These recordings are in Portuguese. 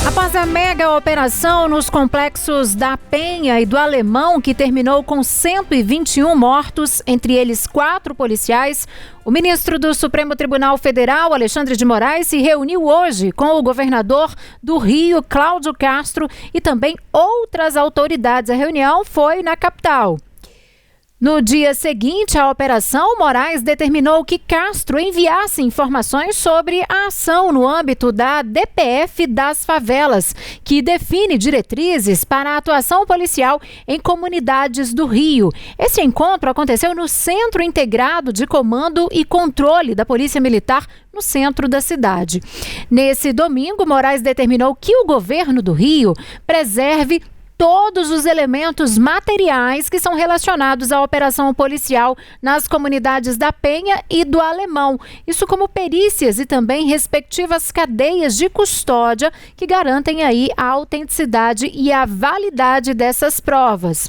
Após a mega operação nos complexos da Penha e do Alemão, que terminou com 121 mortos, entre eles 4 policiais, o ministro do Supremo Tribunal Federal, Alexandre de Moraes, se reuniu hoje com o governador do Rio, Cláudio Castro, e também outras autoridades. A reunião foi na capital. No dia seguinte à operação, Moraes determinou que Castro enviasse informações sobre a ação no âmbito da DPF das favelas, que define diretrizes para a atuação policial em comunidades do Rio. Esse encontro aconteceu no Centro Integrado de Comando e Controle da Polícia Militar, no centro da cidade. Nesse domingo, Moraes determinou que o governo do Rio preserve todos os elementos materiais que são relacionados à operação policial nas comunidades da Penha e do Alemão. Isso como perícias e também respectivas cadeias de custódia que garantem aí a autenticidade e a validade dessas provas.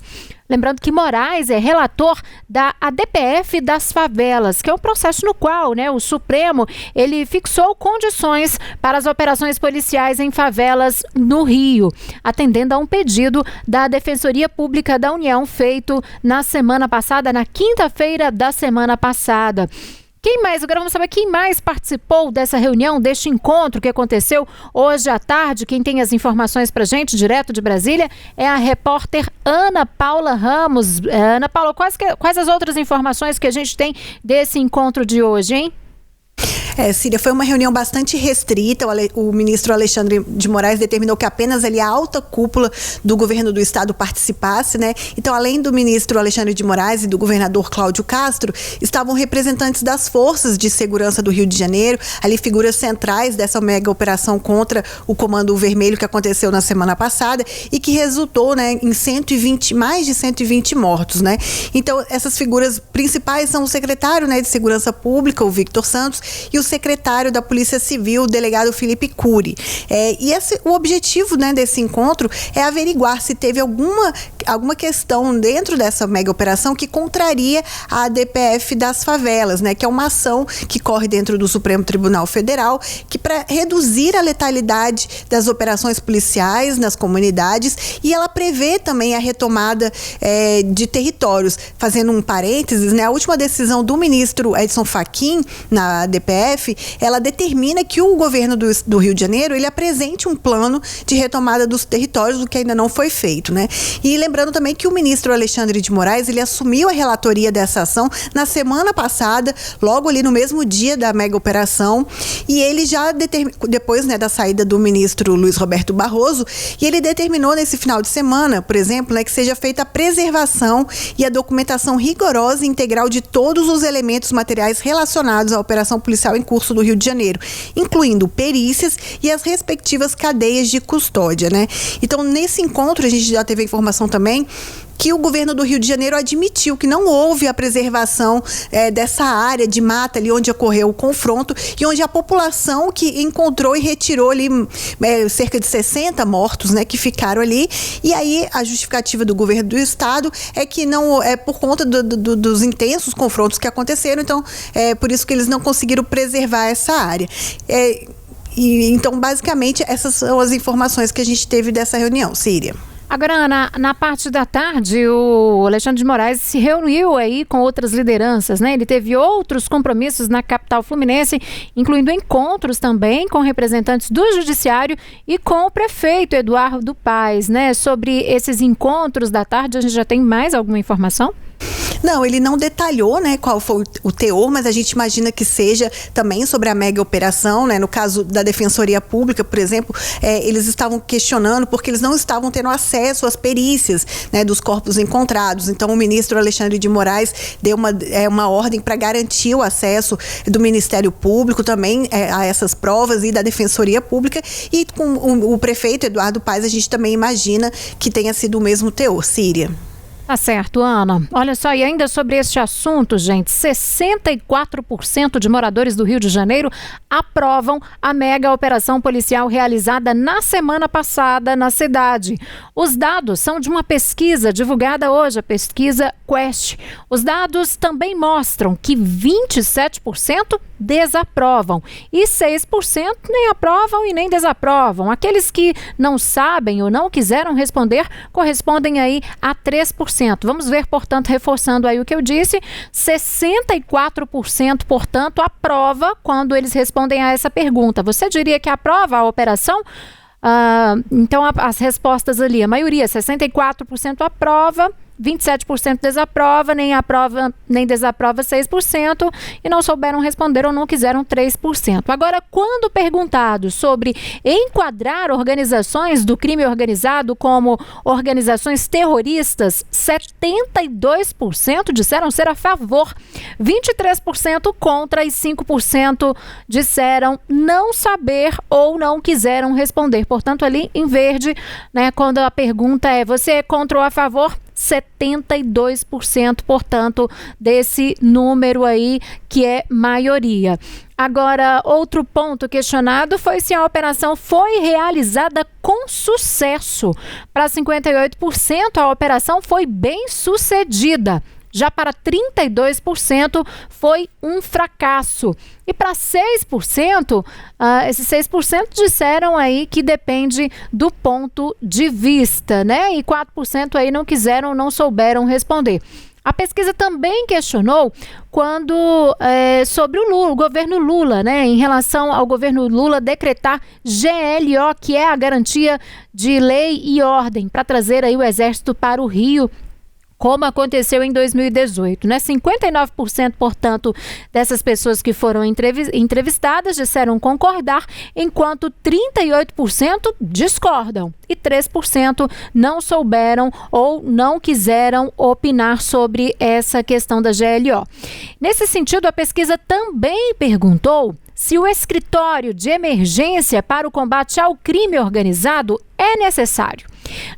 Lembrando que Moraes é relator da ADPF das favelas, que é um processo no qual, o Supremo ele fixou condições para as operações policiais em favelas no Rio, atendendo a um pedido da Defensoria Pública da União feito na semana passada, na quinta-feira da semana passada. Agora vamos saber quem mais participou dessa reunião, deste encontro que aconteceu hoje à tarde. Quem tem as informações pra gente, direto de Brasília, é a repórter Ana Paula Ramos. Ana Paula, quais as outras informações que a gente tem desse encontro de hoje, hein? Síria, foi uma reunião bastante restrita. O ministro Alexandre de Moraes determinou que apenas ali a alta cúpula do governo do estado participasse, Então, além do ministro Alexandre de Moraes e do governador Cláudio Castro, estavam representantes das forças de segurança do Rio de Janeiro, ali figuras centrais dessa mega operação contra o Comando Vermelho que aconteceu na semana passada e que resultou, em mais de 120 mortos, Então, essas figuras principais são o secretário, de Segurança Pública, o Victor Santos, e o secretário da Polícia Civil, o delegado Felipe Cury. O objetivo, desse encontro é averiguar se teve alguma questão dentro dessa mega operação que contraria a DPF das favelas, que é uma ação que corre dentro do Supremo Tribunal Federal, que para reduzir a letalidade das operações policiais nas comunidades, e ela prevê também a retomada de territórios. Fazendo um parênteses, a última decisão do ministro Edson Fachin na DPF, ela determina que o governo do Rio de Janeiro ele apresente um plano de retomada dos territórios, o que ainda não foi feito, E lembrando também que o ministro Alexandre de Moraes ele assumiu a relatoria dessa ação na semana passada, logo ali no mesmo dia da mega operação, e ele já depois da saída do ministro Luiz Roberto Barroso, e ele determinou nesse final de semana, por exemplo, que seja feita a preservação e a documentação rigorosa e integral de todos os elementos materiais relacionados à operação policial em curso do Rio de Janeiro, incluindo perícias e as respectivas cadeias de custódia, Então, nesse encontro, a gente já teve a informação também que o governo do Rio de Janeiro admitiu que não houve a preservação dessa área de mata ali onde ocorreu o confronto e onde a população que encontrou e retirou ali cerca de 60 mortos, que ficaram ali. E aí a justificativa do governo do estado é que não é por conta dos intensos confrontos que aconteceram, então é por isso que eles não conseguiram preservar essa área. Então, basicamente, essas são as informações que a gente teve dessa reunião, Síria. Agora, na parte da tarde, o Alexandre de Moraes se reuniu aí com outras lideranças, Ele teve outros compromissos na capital fluminense, incluindo encontros também com representantes do judiciário e com o prefeito Eduardo Paes, Sobre esses encontros da tarde, a gente já tem mais alguma informação? Não, ele não detalhou, qual foi o teor, mas a gente imagina que seja também sobre a mega operação, No caso da Defensoria Pública, por exemplo, eles estavam questionando porque eles não estavam tendo acesso às perícias, dos corpos encontrados. Então, o ministro Alexandre de Moraes deu uma ordem para garantir o acesso do Ministério Público também a essas provas e da Defensoria Pública. E com o prefeito Eduardo Paes, a gente também imagina que tenha sido o mesmo teor, Síria. Tá certo, Ana. Olha só, e ainda sobre este assunto, gente, 64% de moradores do Rio de Janeiro aprovam a mega operação policial realizada na semana passada na cidade. Os dados são de uma pesquisa divulgada hoje, a pesquisa Quest. Os dados também mostram que 27% desaprovam e 6% nem aprovam e nem desaprovam. Aqueles que não sabem ou não quiseram responder correspondem aí a 3%. Vamos ver, portanto, reforçando aí o que eu disse, 64%, portanto, aprova quando eles respondem a essa pergunta. Você diria que aprova a operação? Então, as respostas ali, a maioria, 64% aprova, 27% desaprova, nem desaprova 6%, e não souberam responder ou não quiseram 3%. Agora, quando perguntado sobre enquadrar organizações do crime organizado como organizações terroristas, 72% disseram ser a favor, 23% contra e 5% disseram não saber ou não quiseram responder. Portanto, ali em verde, né, quando a pergunta é: você é contra ou a favor? 72%, portanto, desse número aí que é maioria. Agora, outro ponto questionado foi se a operação foi realizada com sucesso. Para 58%, a operação foi bem sucedida. Já para 32% foi um fracasso. E para 6%, esses 6% disseram aí que depende do ponto de vista, né? E 4% aí não quiseram, não souberam responder. A pesquisa também questionou sobre o governo Lula, né? Em relação ao governo Lula decretar GLO, que é a garantia de lei e ordem, para trazer aí o Exército para o Rio, como aconteceu em 2018, né? 59%, portanto, dessas pessoas que foram entrevistadas disseram concordar, enquanto 38% discordam e 3% não souberam ou não quiseram opinar sobre essa questão da GLO. Nesse sentido, a pesquisa também perguntou se o escritório de emergência para o combate ao crime organizado é necessário.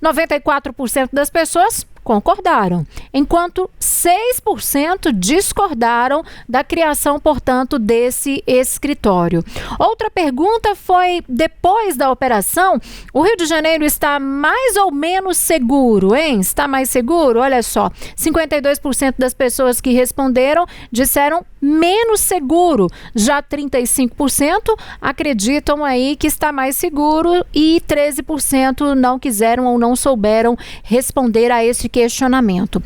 94% das pessoas concordaram, enquanto 6% discordaram da criação, portanto, desse escritório. Outra pergunta foi: depois da operação, o Rio de Janeiro está mais ou menos seguro, hein? Está mais seguro? Olha só, 52% das pessoas que responderam disseram menos seguro, já 35% acreditam aí que está mais seguro e 13% não quiseram ou não souberam responder a esse questionamento.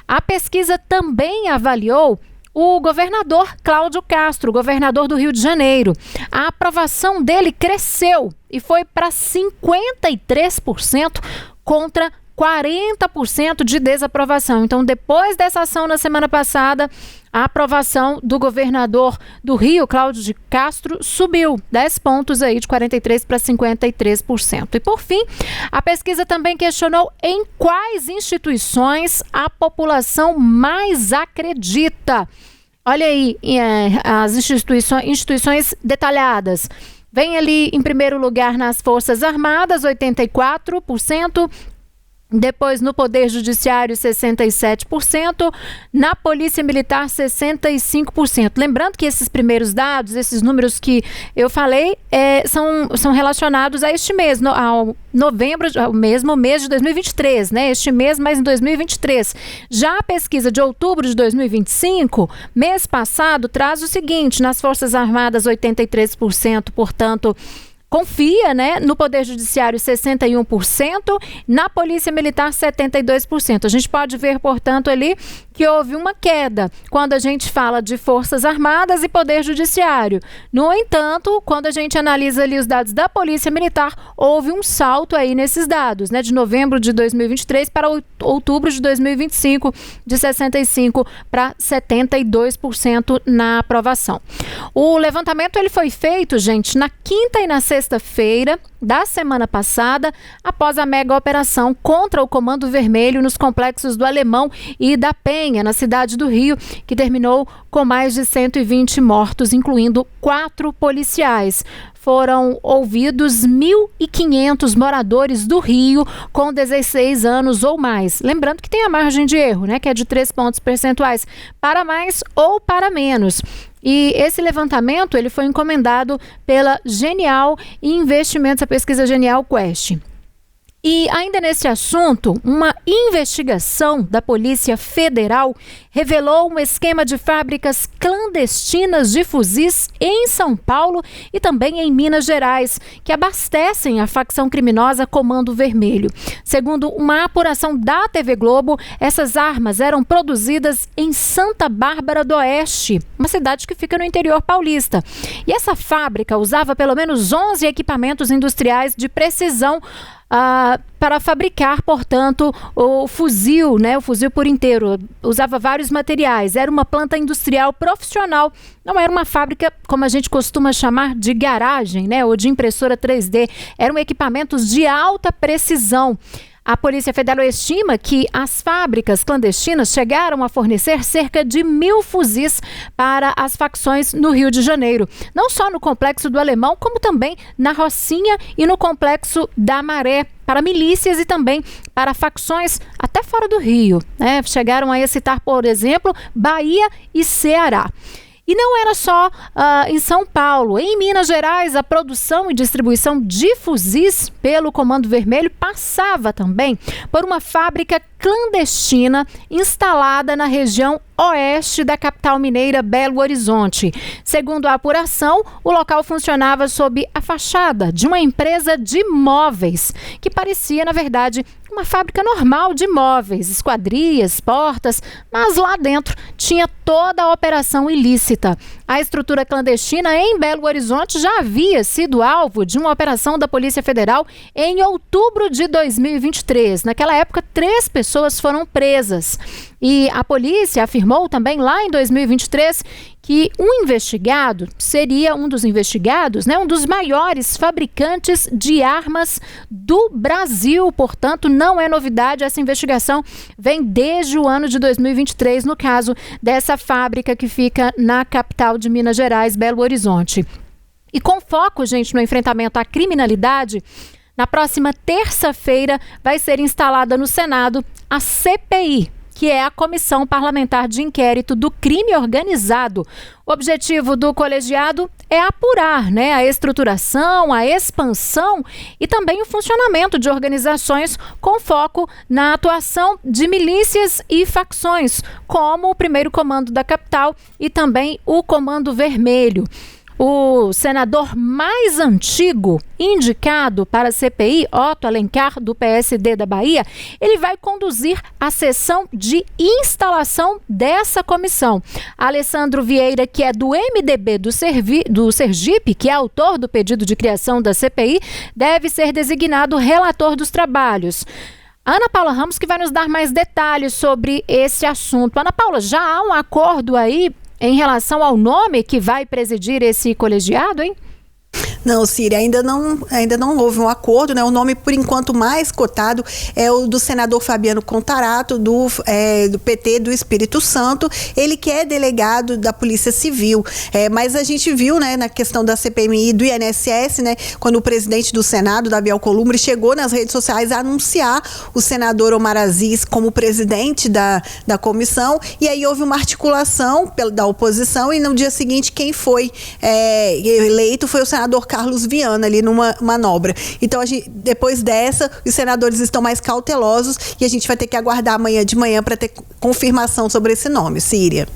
A pesquisa também avaliou o governador Cláudio Castro, governador do Rio de Janeiro. A aprovação dele cresceu e foi para 53% contra 40% de desaprovação. Então, depois dessa ação na semana passada, a aprovação do governador do Rio, Cláudio de Castro, subiu 10 pontos aí, de 43% para 53%. E, por fim, a pesquisa também questionou em quais instituições a população mais acredita. Olha aí, as instituições detalhadas. Vem ali em primeiro lugar nas Forças Armadas, 84%. Depois, no Poder Judiciário, 67%, na Polícia Militar, 65%. Lembrando que esses primeiros dados, esses números que eu falei, são relacionados a este mês, ao novembro, ao mesmo mês de 2023, né? Este mês, mas em 2023. Já a pesquisa de outubro de 2025, mês passado, traz o seguinte: nas Forças Armadas, 83%, portanto, confia, né? No Poder Judiciário, 61%, na Polícia Militar, 72%. A gente pode ver, portanto, ali que houve uma queda quando a gente fala de Forças Armadas e Poder Judiciário. No entanto, quando a gente analisa ali os dados da Polícia Militar, houve um salto aí nesses dados, né? De novembro de 2023 para outubro de 2025, de 65% para 72% na aprovação. O levantamento ele foi feito, gente, na quinta e na sexta-feira da semana passada, após a mega operação contra o Comando Vermelho nos complexos do Alemão e da Penha, na cidade do Rio, que terminou com mais de 120 mortos, incluindo 4 policiais. Foram ouvidos 1.500 moradores do Rio com 16 anos ou mais. Lembrando que tem a margem de erro, né, que é de 3 pontos percentuais, para mais ou para menos. E esse levantamento ele foi encomendado pela Genial Investimentos, a pesquisa Genial Quest. E ainda nesse assunto, uma investigação da Polícia Federal revelou um esquema de fábricas clandestinas de fuzis em São Paulo e também em Minas Gerais, que abastecem a facção criminosa Comando Vermelho. Segundo uma apuração da TV Globo, essas armas eram produzidas em Santa Bárbara do Oeste, uma cidade que fica no interior paulista. E essa fábrica usava pelo menos 11 equipamentos industriais de precisão para fabricar, portanto, o fuzil, né? O fuzil por inteiro. Usava vários materiais. Era uma planta industrial profissional. Não era uma fábrica, como a gente costuma chamar, de garagem, né? Ou de impressora 3D. Eram equipamentos de alta precisão. A Polícia Federal estima que as fábricas clandestinas chegaram a fornecer cerca de 1.000 fuzis para as facções no Rio de Janeiro. Não só no Complexo do Alemão, como também na Rocinha e no Complexo da Maré, para milícias e também para facções até fora do Rio, né? Chegaram a citar, por exemplo, Bahia e Ceará. E não era só em São Paulo. Em Minas Gerais, a produção e distribuição de fuzis pelo Comando Vermelho passava também por uma fábrica clandestina instalada na região oeste da capital mineira, Belo Horizonte. Segundo a apuração, o local funcionava sob a fachada de uma empresa de móveis, que parecia, na verdade, uma fábrica normal de móveis, esquadrias, portas, mas lá dentro tinha toda a operação ilícita. A estrutura clandestina em Belo Horizonte já havia sido alvo de uma operação da Polícia Federal em outubro de 2023. Naquela época, 3 pessoas foram presas. E a polícia afirmou também lá em 2023 que um investigado seria um dos investigados, né, um dos maiores fabricantes de armas do Brasil. Portanto, não é novidade, essa investigação vem desde o ano de 2023, no caso dessa fábrica que fica na capital de Minas Gerais, Belo Horizonte. E com foco, gente, no enfrentamento à criminalidade, na próxima terça-feira vai ser instalada no Senado a CPI, que é a Comissão Parlamentar de Inquérito do Crime Organizado. O objetivo do colegiado é apurar, né, a estruturação, a expansão e também o funcionamento de organizações com foco na atuação de milícias e facções, como o Primeiro Comando da Capital e também o Comando Vermelho. O senador mais antigo indicado para a CPI, Otto Alencar, do PSD da Bahia, ele vai conduzir a sessão de instalação dessa comissão. Alessandro Vieira, que é do MDB do Sergipe, que é autor do pedido de criação da CPI, deve ser designado relator dos trabalhos. Ana Paula Ramos, que vai nos dar mais detalhes sobre esse assunto. Ana Paula, já há um acordo aí em relação ao nome que vai presidir esse colegiado, hein? Não, Síria, ainda não houve um acordo, né? O nome, por enquanto, mais cotado é o do senador Fabiano Contarato, do PT do Espírito Santo, ele que é delegado da Polícia Civil. Mas a gente viu, né, na questão da CPMI do INSS, né, quando o presidente do Senado, Davi Alcolumbre, chegou nas redes sociais a anunciar o senador Omar Aziz como presidente da comissão, e aí houve uma articulação da oposição, e no dia seguinte quem foi eleito foi o senador Carlos Viana, ali numa manobra. Então, depois dessa, os senadores estão mais cautelosos e a gente vai ter que aguardar amanhã de manhã para ter confirmação sobre esse nome, Síria.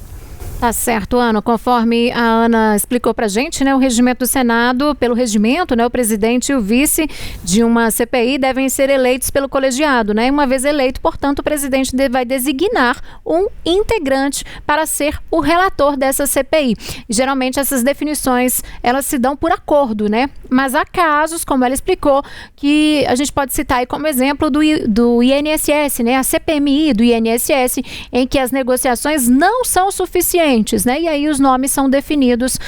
Tá certo, Ana. Conforme a Ana explicou pra gente, né, o regimento do Senado, pelo regimento, né, o presidente e o vice de uma CPI devem ser eleitos pelo colegiado, né? E uma vez eleito, portanto, o presidente vai designar um integrante para ser o relator dessa CPI. E, geralmente, essas definições, elas se dão por acordo, né? Mas há casos, como ela explicou, que a gente pode citar aí como exemplo do INSS, né? A CPMI do INSS, em que as negociações não são suficientes, né? E aí os nomes são definidos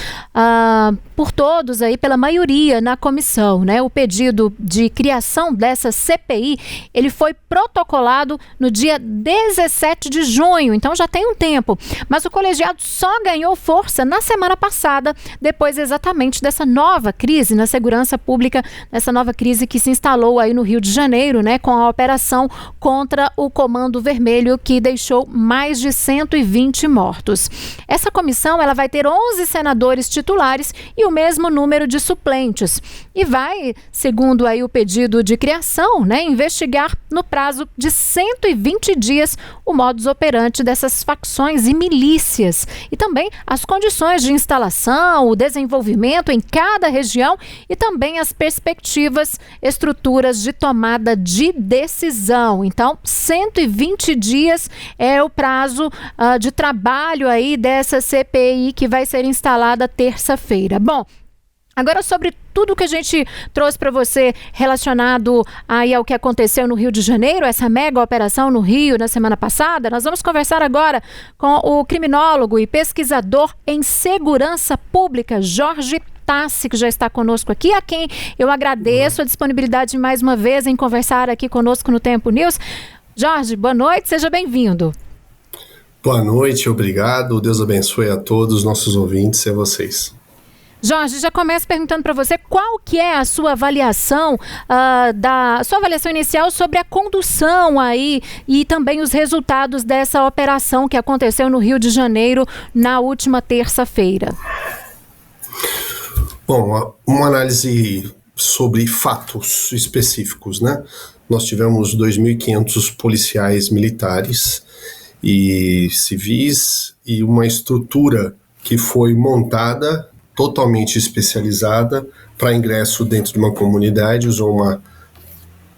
por todos aí, pela maioria na comissão, né? O pedido de criação dessa CPI, ele foi protocolado no dia 17 de junho, então já tem um tempo. Mas o colegiado só ganhou força na semana passada, depois exatamente dessa nova crise na segurança pública, dessa nova crise que se instalou aí no Rio de Janeiro, né? Com a operação contra o Comando Vermelho, que deixou mais de 120 mortos. Essa comissão ela vai ter 11 senadores titulares e o mesmo número de suplentes. E vai, segundo aí o pedido de criação, né, investigar no prazo de 120 dias o modus operandi dessas facções e milícias. E também as condições de instalação, o desenvolvimento em cada região e também as perspectivas, estruturas de tomada de decisão. Então, 120 dias é o prazo de trabalho aí dessa CPI que vai ser instalada terça-feira. Bom, agora sobre tudo que a gente trouxe para você relacionado aí ao que aconteceu no Rio de Janeiro, essa mega operação no Rio na semana passada, nós vamos conversar agora com o criminólogo e pesquisador em segurança pública, Jorge Tassi, que já está conosco aqui, a quem eu agradeço a disponibilidade mais uma vez em conversar aqui conosco no Tempo News. Jorge, boa noite, seja bem-vindo. Boa noite, obrigado. Deus abençoe a todos os nossos ouvintes e a vocês. Jorge, já começo perguntando para você qual que é a sua avaliação, sua avaliação inicial sobre a condução aí e também os resultados dessa operação que aconteceu no Rio de Janeiro na última terça-feira. Bom, uma análise sobre fatos específicos, né? Nós tivemos 2.500 policiais militares e civis e uma estrutura que foi montada totalmente especializada para ingresso dentro de uma comunidade, usou uma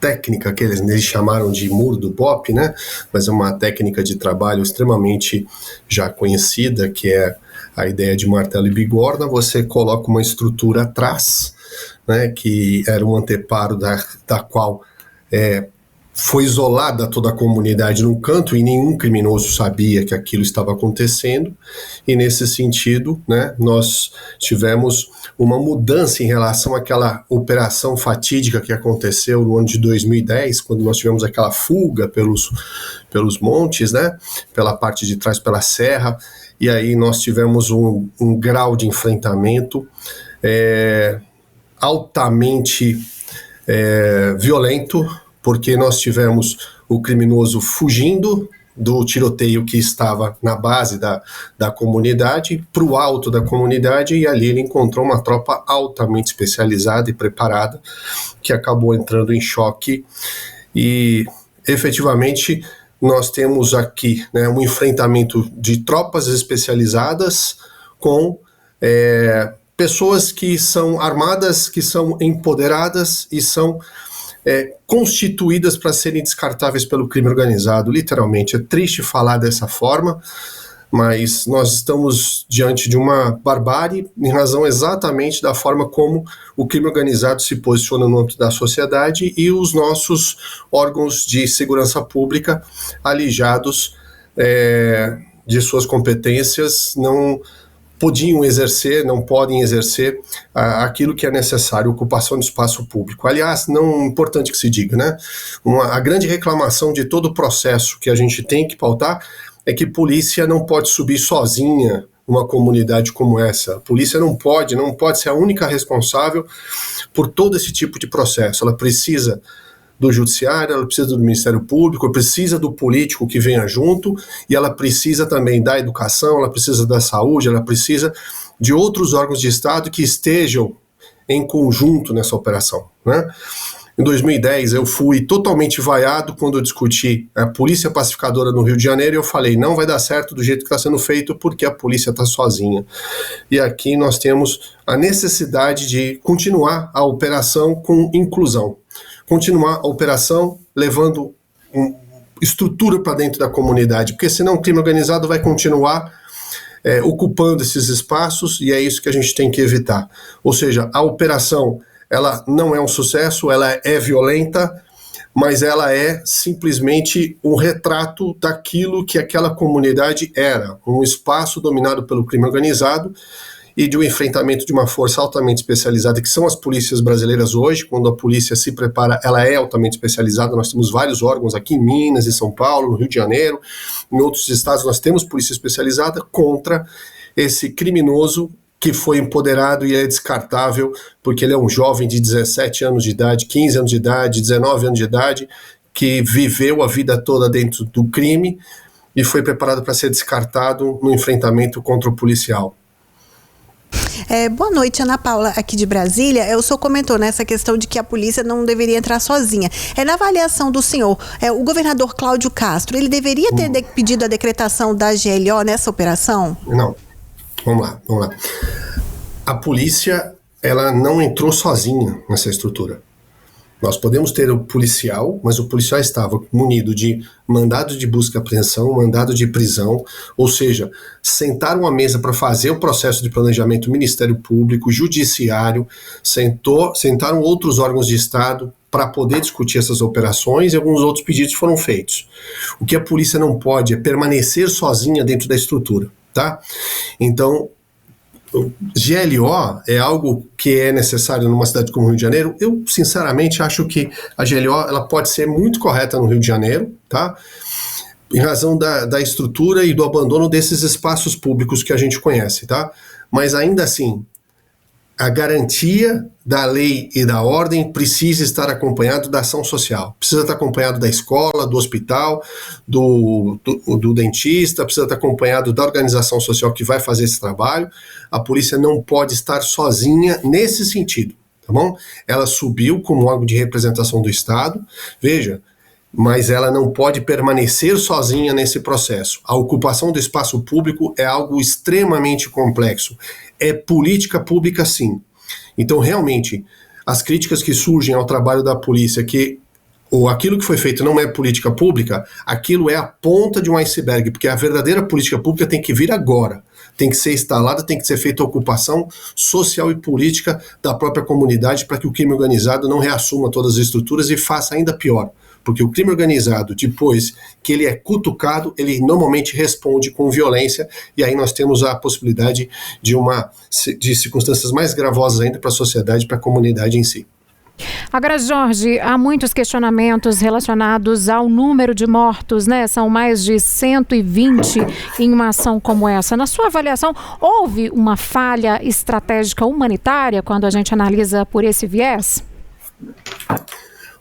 técnica que eles chamaram de muro do BOP, né? Mas é uma técnica de trabalho extremamente já conhecida, que é a ideia de martelo e bigorna. Você coloca uma estrutura atrás, né, que era um anteparo da qual foi isolada toda a comunidade num canto e nenhum criminoso sabia que aquilo estava acontecendo, e nesse sentido, né, nós tivemos uma mudança em relação àquela operação fatídica que aconteceu no ano de 2010, quando nós tivemos aquela fuga pelos montes, né, pela parte de trás, pela serra, e aí nós tivemos um grau de enfrentamento altamente violento, porque nós tivemos o criminoso fugindo do tiroteio que estava na base da comunidade para o alto da comunidade, e ali ele encontrou uma tropa altamente especializada e preparada que acabou entrando em choque, e efetivamente nós temos aqui, né, um enfrentamento de tropas especializadas com pessoas que são armadas, que são empoderadas e são constituídas para serem descartáveis pelo crime organizado, literalmente. É triste falar dessa forma, mas nós estamos diante de uma barbárie em razão exatamente da forma como o crime organizado se posiciona no âmbito da sociedade e os nossos órgãos de segurança pública, alijados de suas competências, não podiam exercer, não podem exercer aquilo que é necessário, ocupação de espaço público. Aliás, não importante que se diga, né? A grande reclamação de todo o processo que a gente tem que pautar é que polícia não pode subir sozinha numa comunidade como essa. A polícia não pode ser a única responsável por todo esse tipo de processo. Ela precisa do judiciário, ela precisa do Ministério Público, precisa do político que venha junto, e ela precisa também da educação, ela precisa da saúde, ela precisa de outros órgãos de Estado que estejam em conjunto nessa operação, né? Em 2010 eu fui totalmente vaiado quando eu discuti a polícia pacificadora no Rio de Janeiro, e eu falei, não vai dar certo do jeito que está sendo feito porque a polícia está sozinha. E aqui nós temos a necessidade de continuar a operação com inclusão, continuar a operação levando estrutura para dentro da comunidade, porque senão o crime organizado vai continuar ocupando esses espaços, e é isso que a gente tem que evitar. Ou seja, a operação ela não é um sucesso, ela é violenta, mas ela é simplesmente um retrato daquilo que aquela comunidade era, um espaço dominado pelo crime organizado e de um enfrentamento de uma força altamente especializada, que são as polícias brasileiras hoje. Quando a polícia se prepara, ela é altamente especializada. Nós temos vários órgãos aqui em Minas, em São Paulo, no Rio de Janeiro, em outros estados nós temos polícia especializada contra esse criminoso que foi empoderado e é descartável, porque ele é um jovem de 17 anos de idade, 15 anos de idade, 19 anos de idade, que viveu a vida toda dentro do crime, e foi preparado para ser descartado no enfrentamento contra o policial. Boa noite, Ana Paula, aqui de Brasília. O senhor comentou nessa questão de que a polícia não deveria entrar sozinha. Na avaliação do senhor, o governador Cláudio Castro, ele deveria ter pedido a decretação da GLO nessa operação? Não. Vamos lá. A polícia, ela não entrou sozinha nessa estrutura. Nós podemos ter o policial, mas o policial estava munido de mandado de busca e apreensão, mandado de prisão, ou seja, sentaram à mesa para fazer o processo de planejamento Ministério Público, Judiciário, sentaram outros órgãos de Estado para poder discutir essas operações, e alguns outros pedidos foram feitos. O que a polícia não pode é permanecer sozinha dentro da estrutura, tá? Então, GLO é algo que é necessário numa cidade como o Rio de Janeiro. Eu, sinceramente, acho que a GLO ela pode ser muito correta no Rio de Janeiro, tá? Em razão da estrutura e do abandono desses espaços públicos que a gente conhece, tá? Mas ainda assim, a garantia da lei e da ordem precisa estar acompanhado da ação social. Precisa estar acompanhado da escola, do hospital, do dentista, precisa estar acompanhado da organização social que vai fazer esse trabalho. A polícia não pode estar sozinha nesse sentido, tá bom? Ela subiu como órgão de representação do Estado, veja, mas ela não pode permanecer sozinha nesse processo. A ocupação do espaço público é algo extremamente complexo. É política pública, sim. Então, realmente, as críticas que surgem ao trabalho da polícia, ou aquilo que foi feito não é política pública, aquilo é a ponta de um iceberg, porque a verdadeira política pública tem que vir agora. Tem que ser instalada, tem que ser feita a ocupação social e política da própria comunidade para que o crime organizado não reassuma todas as estruturas e faça ainda pior. Porque o crime organizado, depois que ele é cutucado, ele normalmente responde com violência, e aí nós temos a possibilidade de circunstâncias mais gravosas ainda para a sociedade, para a comunidade em si. Agora, Jorge, há muitos questionamentos relacionados ao número de mortos, né? São mais de 120 em uma ação como essa. Na sua avaliação, houve uma falha estratégica humanitária quando a gente analisa por esse viés?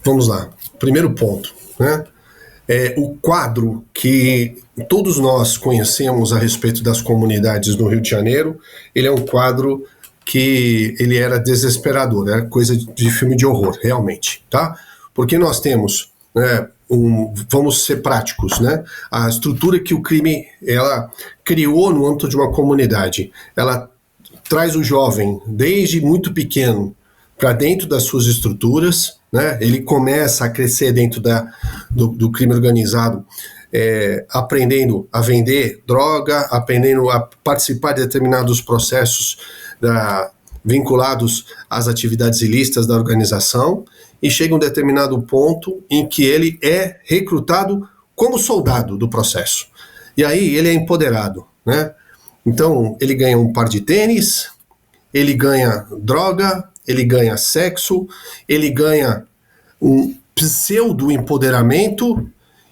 Vamos lá. Primeiro ponto, né? O quadro que todos nós conhecemos a respeito das comunidades no Rio de Janeiro, ele é um quadro que ele era desesperador, era coisa de filme de horror, realmente, tá? Porque nós temos, né, vamos ser práticos, né? A estrutura que o crime ela criou no âmbito de uma comunidade, ela traz o jovem desde muito pequeno para dentro das suas estruturas, né? Ele começa a crescer dentro do crime organizado, aprendendo a vender droga, aprendendo a participar de determinados processos vinculados às atividades ilícitas da organização, e chega um determinado ponto em que ele é recrutado como soldado do processo. E aí ele é empoderado, né? Então ele ganha um par de tênis, ele ganha droga, ele ganha sexo, ele ganha um pseudo-empoderamento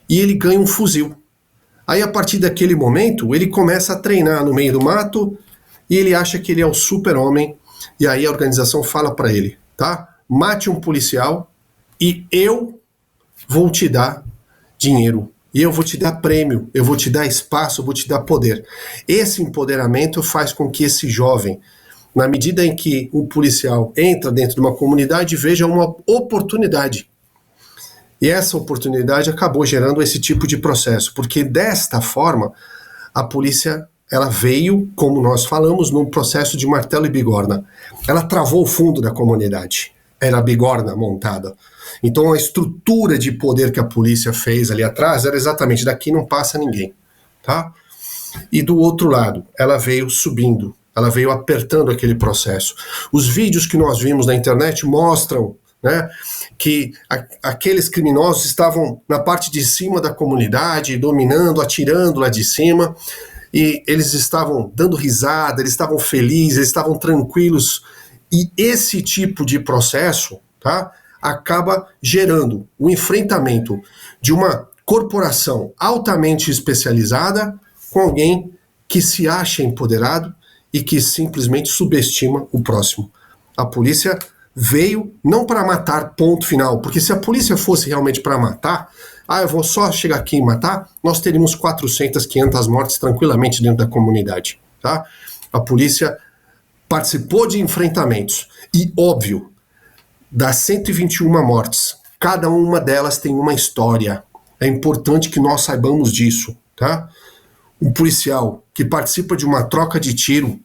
e ele ganha um fuzil. Aí, a partir daquele momento, ele começa a treinar no meio do mato e ele acha que ele é o super-homem, e aí a organização fala para ele, tá? Mate um policial e eu vou te dar dinheiro, e eu vou te dar prêmio, eu vou te dar espaço, eu vou te dar poder. Esse empoderamento faz com que esse jovem, na medida em que um policial entra dentro de uma comunidade, veja uma oportunidade. E essa oportunidade acabou gerando esse tipo de processo, porque desta forma, a polícia ela veio, como nós falamos, num processo de martelo e bigorna. Ela travou o fundo da comunidade. Era a bigorna montada. Então a estrutura de poder que a polícia fez ali atrás era exatamente daqui não passa ninguém, tá? E do outro lado, ela veio subindo. Ela veio apertando aquele processo. Os vídeos que nós vimos na internet mostram, né, que aqueles criminosos estavam na parte de cima da comunidade, dominando, atirando lá de cima, e eles estavam dando risada, eles estavam felizes, eles estavam tranquilos. E esse tipo de processo, tá, acaba gerando o enfrentamento de uma corporação altamente especializada com alguém que se acha empoderado e que simplesmente subestima o próximo. A polícia veio não para matar, ponto final, porque se a polícia fosse realmente para matar, eu vou só chegar aqui e matar, nós teríamos 400, 500 mortes tranquilamente dentro da comunidade, tá? A polícia participou de enfrentamentos e, óbvio, das 121 mortes, cada uma delas tem uma história. É importante que nós saibamos disso, tá? Um policial que participa de uma troca de tiro,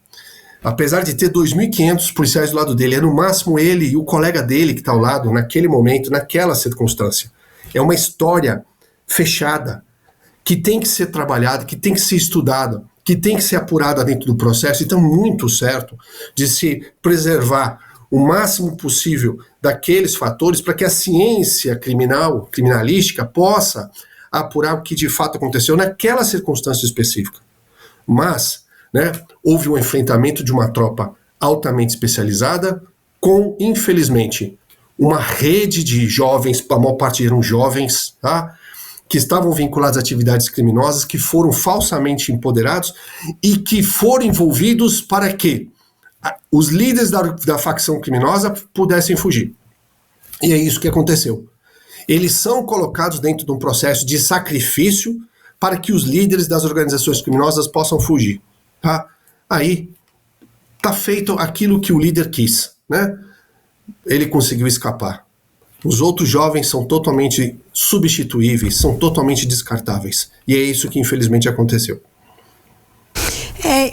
apesar de ter 2.500 policiais do lado dele, é no máximo ele e o colega dele que está ao lado, naquele momento, naquela circunstância. É uma história fechada, que tem que ser trabalhada, que tem que ser estudada, que tem que ser apurada dentro do processo, e está muito certo de se preservar o máximo possível daqueles fatores para que a ciência criminalística possa apurar o que de fato aconteceu naquela circunstância específica. Mas, né, houve um enfrentamento de uma tropa altamente especializada com, infelizmente, uma rede de jovens, a maior parte eram jovens, tá, que estavam vinculados a atividades criminosas, que foram falsamente empoderados e que foram envolvidos para que os líderes da facção criminosa pudessem fugir. E é isso que aconteceu. Eles são colocados dentro de um processo de sacrifício para que os líderes das organizações criminosas possam fugir. Tá? Aí está feito aquilo que o líder quis, né? Ele conseguiu escapar. Os outros jovens são totalmente substituíveis, são totalmente descartáveis. E é isso que infelizmente aconteceu.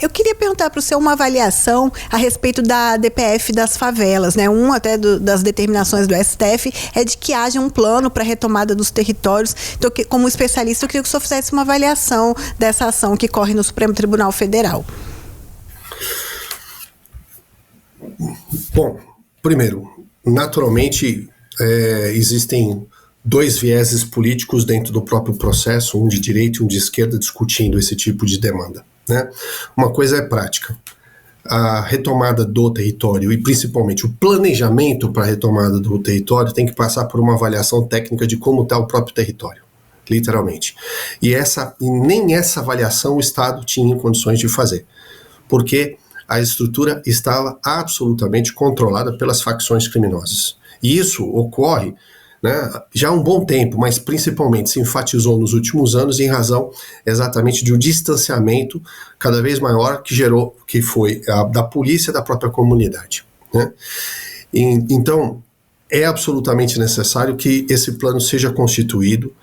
Eu queria perguntar para o senhor uma avaliação a respeito da DPF das favelas, né? Até das determinações do STF é de que haja um plano para a retomada dos territórios. Então, como especialista, eu queria que o senhor fizesse uma avaliação dessa ação que corre no Supremo Tribunal Federal. Bom, primeiro, naturalmente, existem dois vieses políticos dentro do próprio processo, um de direita e um de esquerda, discutindo esse tipo de demanda, né? Uma coisa é prática. A retomada do território e principalmente o planejamento para a retomada do território tem que passar por uma avaliação técnica de como está o próprio território, literalmente. E nem essa avaliação o Estado tinha em condições de fazer, porque a estrutura estava absolutamente controlada pelas facções criminosas. E isso ocorre, né, já há um bom tempo, mas principalmente se enfatizou nos últimos anos em razão exatamente de um distanciamento cada vez maior que foi da polícia da própria comunidade, né? Então, é absolutamente necessário que esse plano seja constituído,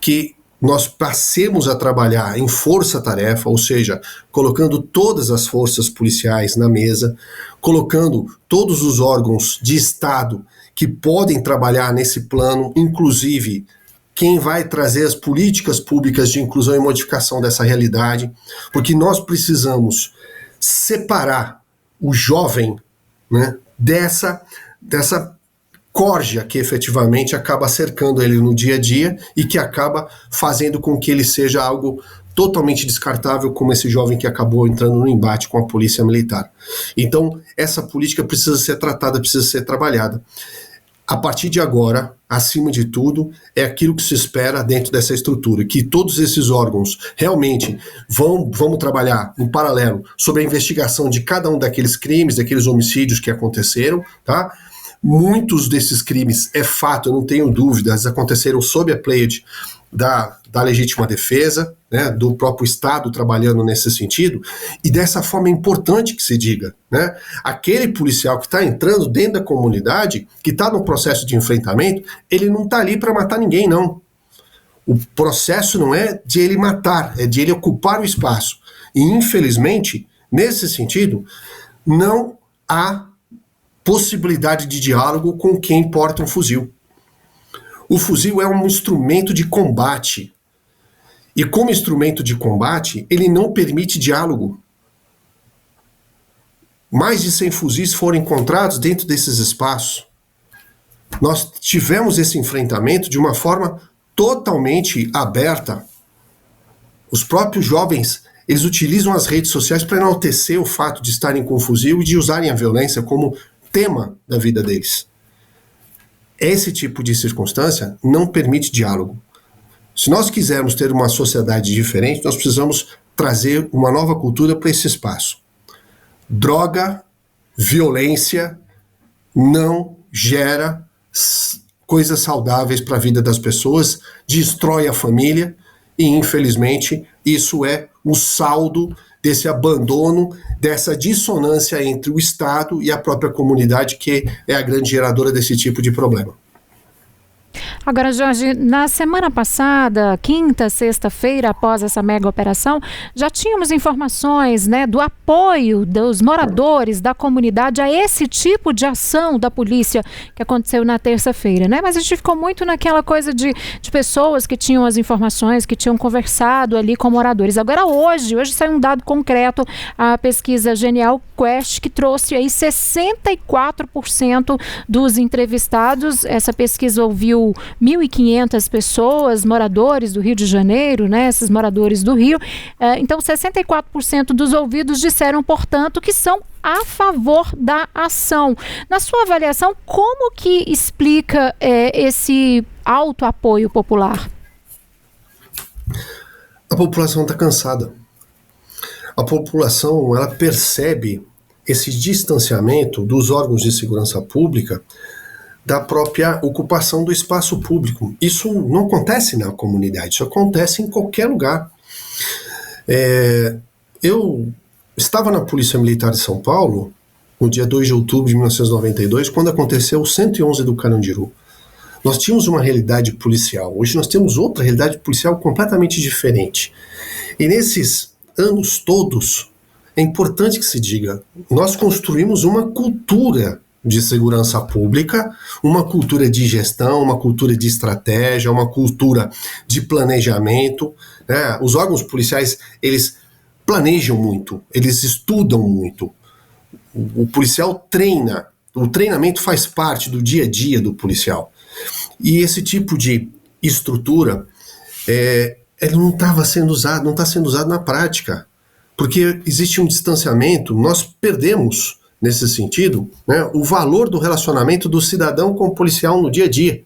que nós passemos a trabalhar em força-tarefa, ou seja, colocando todas as forças policiais na mesa, colocando todos os órgãos de Estado que podem trabalhar nesse plano, inclusive quem vai trazer as políticas públicas de inclusão e modificação dessa realidade, porque nós precisamos separar o jovem, né, dessa corja que efetivamente acaba cercando ele no dia a dia e que acaba fazendo com que ele seja algo totalmente descartável, como esse jovem que acabou entrando no embate com a polícia militar. Então, essa política precisa ser tratada, precisa ser trabalhada. A partir de agora, acima de tudo, é aquilo que se espera dentro dessa estrutura, que todos esses órgãos realmente vão trabalhar em paralelo sobre a investigação de cada um daqueles crimes, daqueles homicídios que aconteceram, tá? Muitos desses crimes, é fato, eu não tenho dúvidas, aconteceram sob a pleiade da legítima defesa, né, do próprio Estado trabalhando nesse sentido, e dessa forma é importante que se diga, né, aquele policial que está entrando dentro da comunidade, que está no processo de enfrentamento, ele não está ali para matar ninguém, não. O processo não é de ele matar, é de ele ocupar o espaço. E infelizmente, nesse sentido, não há possibilidade de diálogo com quem porta um fuzil. O fuzil é um instrumento de combate. E como instrumento de combate, ele não permite diálogo. Mais de 100 fuzis foram encontrados dentro desses espaços. Nós tivemos esse enfrentamento de uma forma totalmente aberta. Os próprios jovens, eles utilizam as redes sociais para enaltecer o fato de estarem com fuzil e de usarem a violência como tema da vida deles. Esse tipo de circunstância não permite diálogo. Se nós quisermos ter uma sociedade diferente, nós precisamos trazer uma nova cultura para esse espaço. Droga, violência não gera coisas saudáveis para a vida das pessoas, destrói a família e, infelizmente, isso é o saldo desse abandono, dessa dissonância entre o Estado e a própria comunidade, que é a grande geradora desse tipo de problema. Agora, Jorge, na semana passada, quinta, sexta-feira, após essa mega operação, já tínhamos informações, né, do apoio dos moradores da comunidade a esse tipo de ação da polícia que aconteceu na terça-feira, né? Mas a gente ficou muito naquela coisa de pessoas que tinham as informações, que tinham conversado ali com moradores. Agora, hoje saiu um dado concreto, a pesquisa Genial Quest, que trouxe aí 64% dos entrevistados. Essa pesquisa ouviu 1.500 pessoas, moradores do Rio de Janeiro, né, esses moradores do Rio. Então, 64% dos ouvidos disseram, portanto, que são a favor da ação. Na sua avaliação, como que explica esse alto apoio popular? A população está cansada. A população, ela percebe esse distanciamento dos órgãos de segurança pública da própria ocupação do espaço público. Isso não acontece na comunidade, isso acontece em qualquer lugar. Eu estava na Polícia Militar de São Paulo, no dia 2 de outubro de 1992, quando aconteceu o 111 do Carandiru. Nós tínhamos uma realidade policial, hoje nós temos outra realidade policial completamente diferente. E nesses anos todos, é importante que se diga, nós construímos uma cultura de segurança pública, uma cultura de gestão, uma cultura de estratégia, uma cultura de planejamento, né? Os órgãos policiais, eles planejam muito, eles estudam muito. O policial treina, o treinamento faz parte do dia a dia do policial. E esse tipo de estrutura, ele não está sendo usado na prática, porque existe um distanciamento, nós perdemos nesse sentido, né, o valor do relacionamento do cidadão com o policial no dia a dia.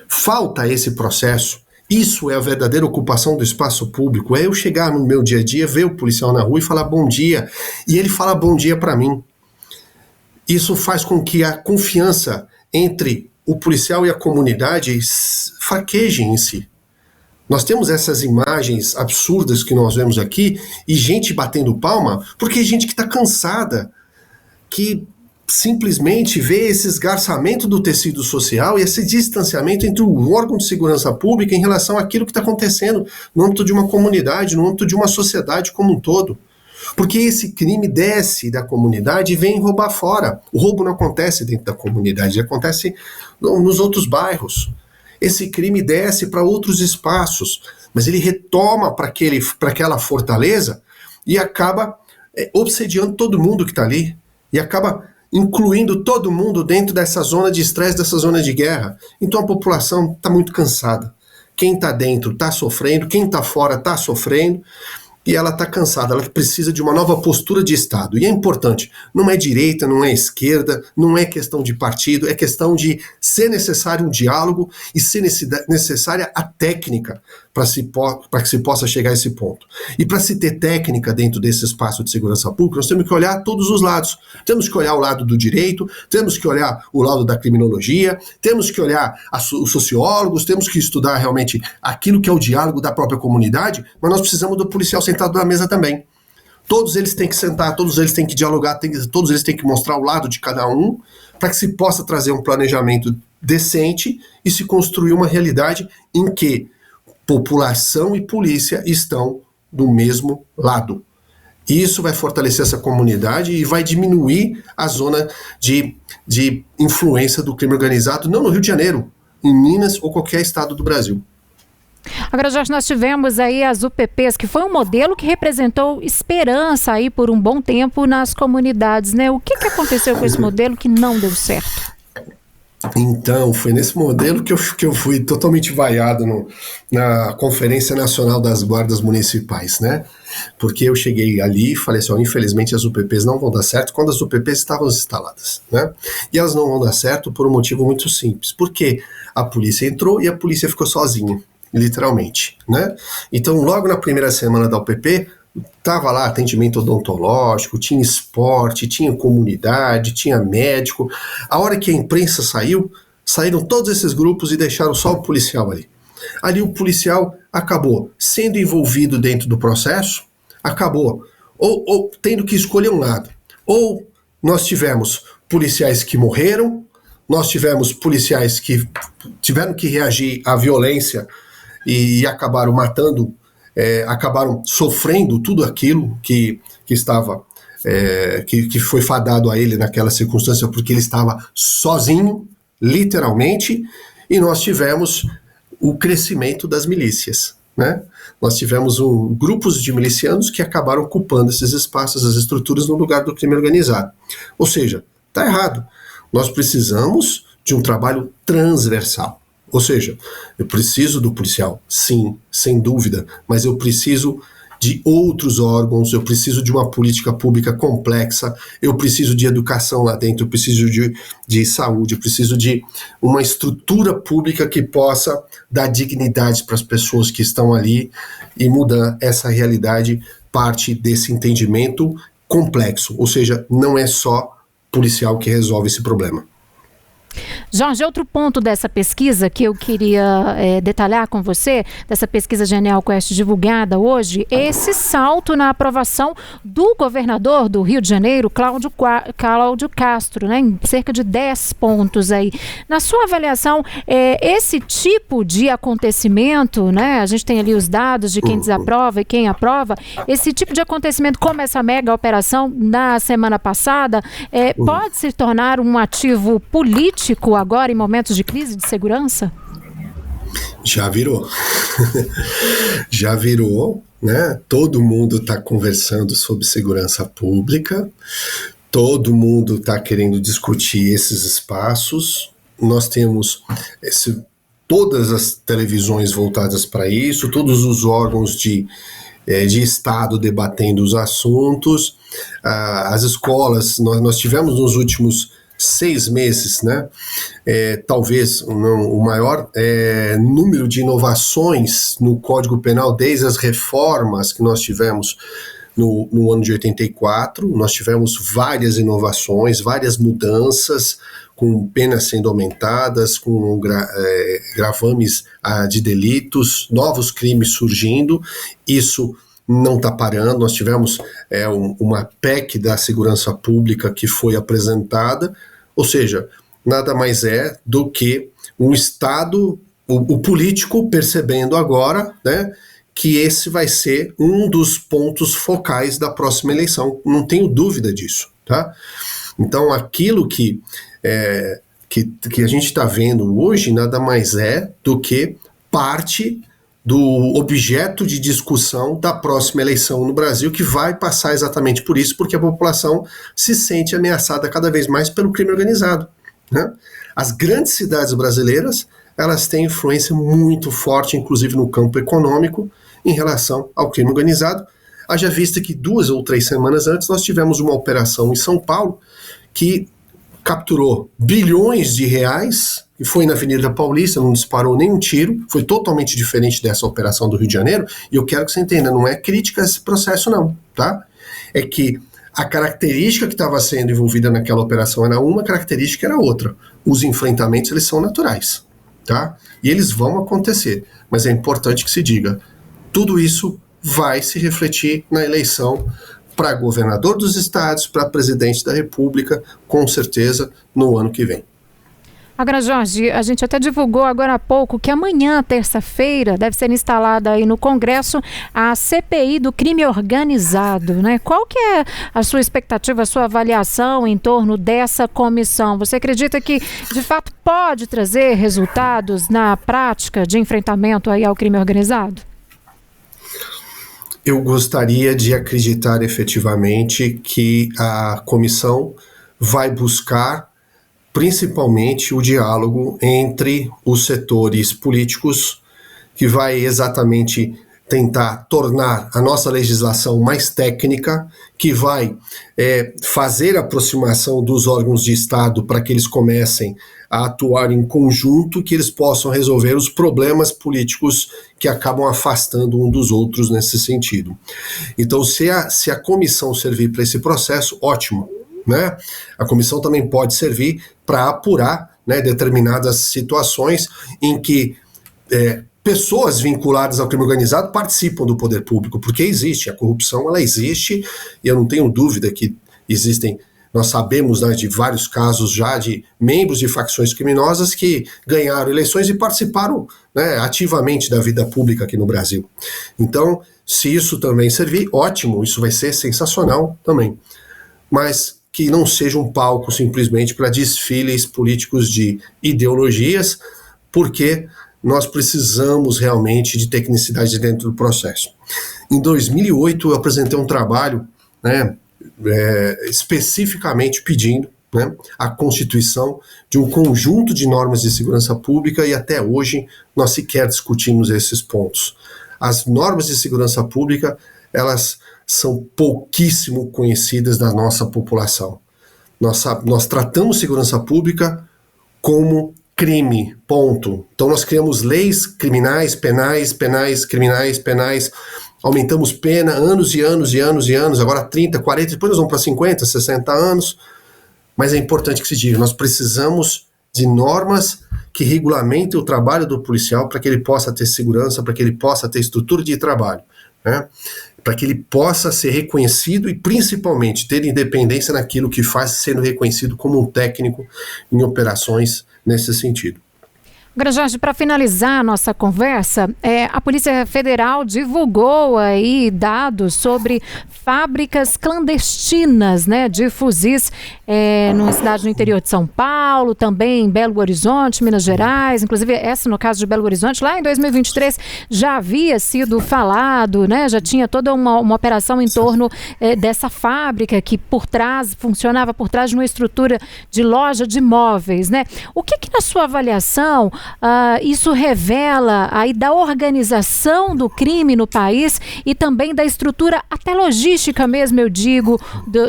Falta esse processo. Isso é a verdadeira ocupação do espaço público. É eu chegar no meu dia a dia, ver o policial na rua e falar bom dia, e ele fala bom dia para mim. Isso faz com que a confiança entre o policial e a comunidade fraqueje em si. Nós temos essas imagens absurdas que nós vemos aqui, e gente batendo palma, porque é gente que está cansada, que simplesmente vê esse esgarçamento do tecido social e esse distanciamento entre o órgão de segurança pública em relação àquilo que está acontecendo no âmbito de uma comunidade, no âmbito de uma sociedade como um todo. Porque esse crime desce da comunidade e vem roubar fora. O roubo não acontece dentro da comunidade, ele acontece nos outros bairros. Esse crime desce para outros espaços, mas ele retoma para aquela fortaleza e acaba obsediando todo mundo que está ali. E acaba incluindo todo mundo dentro dessa zona de estresse, dessa zona de guerra. Então a população está muito cansada. Quem está dentro está sofrendo, quem está fora está sofrendo, e ela está cansada, ela precisa de uma nova postura de Estado. E é importante, não é direita, não é esquerda, não é questão de partido, é questão de ser necessário um diálogo e ser necessária a técnica para que se possa chegar a esse ponto. E para se ter técnica dentro desse espaço de segurança pública, nós temos que olhar todos os lados. Temos que olhar o lado do direito, temos que olhar o lado da criminologia, temos que olhar os sociólogos, temos que estudar realmente aquilo que é o diálogo da própria comunidade, mas nós precisamos do policial sentado na mesa também. Todos eles têm que sentar, todos eles têm que dialogar, todos eles têm que mostrar o lado de cada um, para que se possa trazer um planejamento decente e se construir uma realidade em que população e polícia estão do mesmo lado. Isso vai fortalecer essa comunidade e vai diminuir a zona de influência do crime organizado, não no Rio de Janeiro, em Minas ou qualquer estado do Brasil. Agora, Jorge, nós tivemos aí as UPPs, que foi um modelo que representou esperança aí por um bom tempo nas comunidades, né? O que aconteceu com esse modelo que não deu certo? Então, foi nesse modelo que eu fui totalmente vaiado na Conferência Nacional das Guardas Municipais, né? Porque eu cheguei ali e falei assim, infelizmente as UPPs não vão dar certo quando as UPPs estavam instaladas, né? E elas não vão dar certo por um motivo muito simples, porque a polícia entrou e a polícia ficou sozinha, literalmente, né? Então, logo na primeira semana da UPP, tava lá atendimento odontológico, tinha esporte, tinha comunidade, tinha médico. A hora que a imprensa saiu, Saíram todos esses grupos e deixaram só o policial ali. Ali o policial acabou sendo envolvido dentro do processo, acabou ou tendo que escolher um lado. Ou nós tivemos policiais que morreram, nós tivemos policiais que tiveram que reagir à violência e acabaram matando, acabaram sofrendo tudo aquilo que estava, que foi fadado a ele naquela circunstância, porque ele estava sozinho, literalmente, e nós tivemos o crescimento das milícias, né? Nós tivemos grupos de milicianos que acabaram ocupando esses espaços, as estruturas, no lugar do crime organizado. Ou seja, está errado. Nós precisamos de um trabalho transversal. Ou seja, eu preciso do policial, sim, sem dúvida, mas eu preciso de outros órgãos, eu preciso de uma política pública complexa, eu preciso de educação lá dentro, eu preciso de saúde, eu preciso de uma estrutura pública que possa dar dignidade para as pessoas que estão ali e mudar essa realidade, parte desse entendimento complexo, ou seja, não é só policial que resolve esse problema. Jorge, outro ponto dessa pesquisa que eu queria detalhar com você, dessa pesquisa Genial Quest divulgada hoje, esse salto na aprovação do governador do Rio de Janeiro, Cláudio Castro, né, em cerca de 10 pontos aí. Na sua avaliação, esse tipo de acontecimento, né, a gente tem ali os dados de quem desaprova e quem aprova, esse tipo de acontecimento como essa mega operação na semana passada, pode se tornar um ativo político agora em momentos de crise de segurança? Já virou. Já virou, né? Todo mundo está conversando sobre segurança pública, todo mundo está querendo discutir esses espaços. Nós temos todas as televisões voltadas para isso, todos os órgãos de Estado debatendo os assuntos, as escolas, nós tivemos nos últimos 6 meses, né? Talvez o maior número de inovações no Código Penal desde as reformas que nós tivemos no ano de 84. Nós tivemos várias inovações, várias mudanças, com penas sendo aumentadas, com gravames de delitos, novos crimes surgindo. Isso não está parando. Nós tivemos uma PEC da segurança pública que foi apresentada, ou seja, nada mais é do que um Estado, o político percebendo agora, né, que esse vai ser um dos pontos focais da próxima eleição, não tenho dúvida disso, tá? Então aquilo que a gente está vendo hoje nada mais é do que parte do objeto de discussão da próxima eleição no Brasil, que vai passar exatamente por isso, porque a população se sente ameaçada cada vez mais pelo crime organizado, né? As grandes cidades brasileiras, elas têm influência muito forte, inclusive no campo econômico, em relação ao crime organizado. Haja vista que 2 ou 3 semanas antes nós tivemos uma operação em São Paulo que capturou bilhões de reais, e foi na Avenida Paulista, não disparou nenhum tiro, foi totalmente diferente dessa operação do Rio de Janeiro, e eu quero que você entenda, não é crítica a esse processo não, tá? É que a característica que estava sendo envolvida naquela operação era uma, característica era outra. Os enfrentamentos, eles são naturais, tá? E eles vão acontecer, mas é importante que se diga, tudo isso vai se refletir na eleição para governador dos estados, para presidente da República, com certeza, no ano que vem. Agora, Jorge, a gente até divulgou agora há pouco que amanhã, terça-feira, deve ser instalada aí no Congresso a CPI do crime organizado, né? Qual que é a sua expectativa, a sua avaliação em torno dessa comissão? Você acredita que, de fato, pode trazer resultados na prática de enfrentamento aí ao crime organizado? Eu gostaria de acreditar efetivamente que a comissão vai buscar principalmente o diálogo entre os setores políticos, que vai exatamente tentar tornar a nossa legislação mais técnica, que vai fazer a aproximação dos órgãos de Estado para que eles comecem a atuar em conjunto, que eles possam resolver os problemas políticos que acabam afastando um dos outros nesse sentido. Então, se a comissão servir para esse processo, ótimo, né? A comissão também pode servir para apurar né, determinadas situações em que pessoas vinculadas ao crime organizado participam do poder público, porque existe, a corrupção ela existe, e eu não tenho dúvida que existem, nós sabemos, né, de vários casos já de membros de facções criminosas que ganharam eleições e participaram, né, ativamente da vida pública aqui no Brasil. Então, se isso também servir, ótimo, isso vai ser sensacional também. Mas que não seja um palco simplesmente para desfiles políticos de ideologias, porque nós precisamos realmente de tecnicidade dentro do processo. Em 2008, eu apresentei um trabalho, né, especificamente pedindo, né, a constituição de um conjunto de normas de segurança pública, e até hoje nós sequer discutimos esses pontos. As normas de segurança pública, elas são pouquíssimo conhecidas da nossa população. Nós tratamos segurança pública como crime, ponto. Então nós criamos leis criminais, penais, criminais, penais, aumentamos pena anos e anos e anos e anos, agora 30, 40, depois nós vamos para 50, 60 anos, mas é importante que se diga, nós precisamos de normas que regulamentem o trabalho do policial para que ele possa ter segurança, para que ele possa ter estrutura de trabalho, né? Para que ele possa ser reconhecido e principalmente ter independência naquilo que faz, sendo reconhecido como um técnico em operações nesse sentido. Agora, Jorge, para finalizar a nossa conversa, a Polícia Federal divulgou aí dados sobre fábricas clandestinas, né, de fuzis numa cidade no interior de São Paulo, também em Belo Horizonte, Minas Gerais. Inclusive, essa, no caso de Belo Horizonte, lá em 2023 já havia sido falado, né, já tinha toda uma operação em torno dessa fábrica que funcionava por trás de uma estrutura de loja de móveis, né? O que na sua avaliação isso revela aí da organização do crime no país e também da estrutura até logística mesmo, eu digo,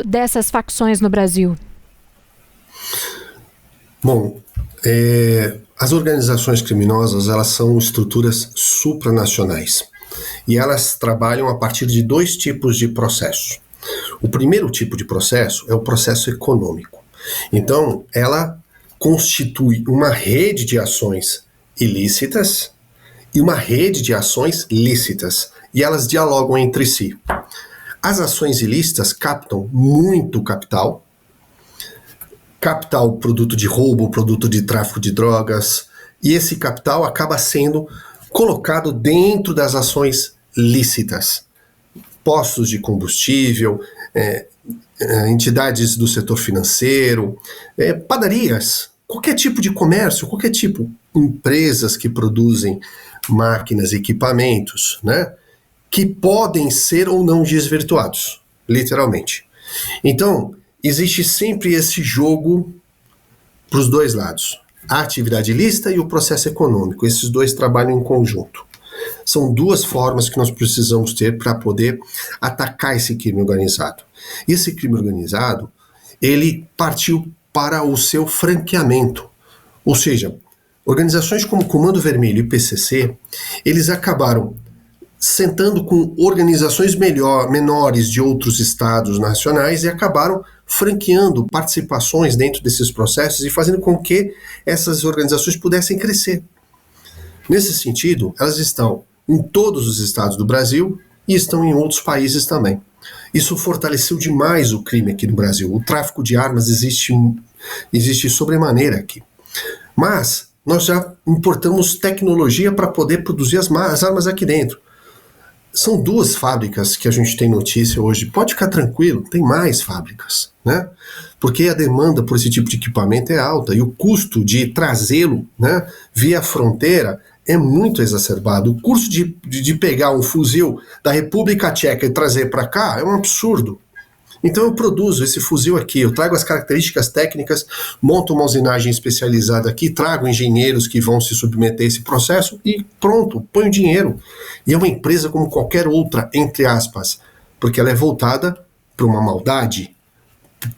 dessas facções no Brasil? Bom, as organizações criminosas, elas são estruturas supranacionais e elas trabalham a partir de dois tipos de processos. O primeiro tipo de processo é o processo econômico. Então, ela constitui uma rede de ações ilícitas e uma rede de ações lícitas, e elas dialogam entre si. As ações ilícitas captam muito capital produto de roubo, produto de tráfico de drogas, e esse capital acaba sendo colocado dentro das ações lícitas. Postos de combustível, entidades do setor financeiro, padarias, qualquer tipo de comércio, qualquer tipo, empresas que produzem máquinas e equipamentos, né, que podem ser ou não desvirtuados, literalmente. Então, existe sempre esse jogo para os dois lados, a atividade ilícita e o processo econômico, esses dois trabalham em conjunto. São duas formas que nós precisamos ter para poder atacar esse crime organizado. E esse crime organizado, ele partiu para o seu franqueamento. Ou seja, organizações como Comando Vermelho e PCC, eles acabaram sentando com organizações menores de outros estados nacionais e acabaram franqueando participações dentro desses processos e fazendo com que essas organizações pudessem crescer. Nesse sentido, elas estão em todos os estados do Brasil e estão em outros países também. Isso fortaleceu demais o crime aqui no Brasil. O tráfico de armas existe sobremaneira aqui. Mas nós já importamos tecnologia para poder produzir as armas aqui dentro. São duas fábricas que a gente tem notícia hoje. Pode ficar tranquilo, tem mais fábricas, né? Porque a demanda por esse tipo de equipamento é alta e o custo de trazê-lo, né, via fronteira é muito exacerbado. O custo de pegar um fuzil da República Tcheca e trazer para cá é um absurdo. Então eu produzo esse fuzil aqui, eu trago as características técnicas, monto uma usinagem especializada aqui, trago engenheiros que vão se submeter a esse processo e pronto, ponho dinheiro. E é uma empresa como qualquer outra, entre aspas, porque ela é voltada para uma maldade,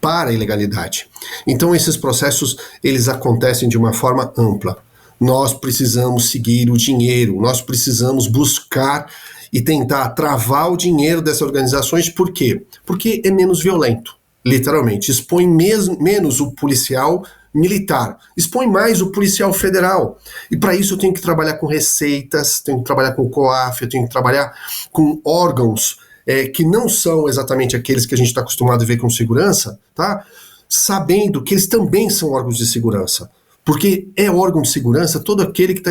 para a ilegalidade. Então esses processos, eles acontecem de uma forma ampla. Nós precisamos seguir o dinheiro, nós precisamos buscar e tentar travar o dinheiro dessas organizações. Por quê? Porque é menos violento, literalmente. Expõe menos o policial militar, expõe mais o policial federal. E para isso eu tenho que trabalhar com receitas, tenho que trabalhar com COAF, eu tenho que trabalhar com órgãos que não são exatamente aqueles que a gente está acostumado a ver com segurança, tá? Sabendo que eles também são órgãos de segurança. Porque é órgão de segurança todo aquele que está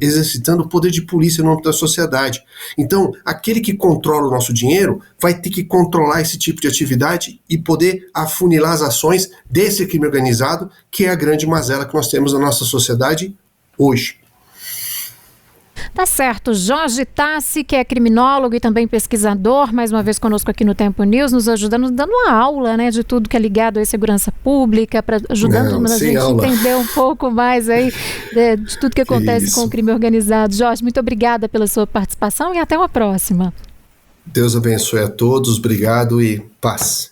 exercitando o poder de polícia no âmbito da sociedade. Então, aquele que controla o nosso dinheiro vai ter que controlar esse tipo de atividade e poder afunilar as ações desse crime organizado, que é a grande mazela que nós temos na nossa sociedade hoje. Tá certo. Jorge Tassi, que é criminólogo e também pesquisador, mais uma vez conosco aqui no Tempo News, nos ajudando, dando uma aula, né, de tudo que é ligado à segurança pública, ajudando a gente entender um pouco mais aí de tudo que acontece com o crime organizado. Jorge, muito obrigada pela sua participação e até uma próxima. Deus abençoe a todos, obrigado e paz.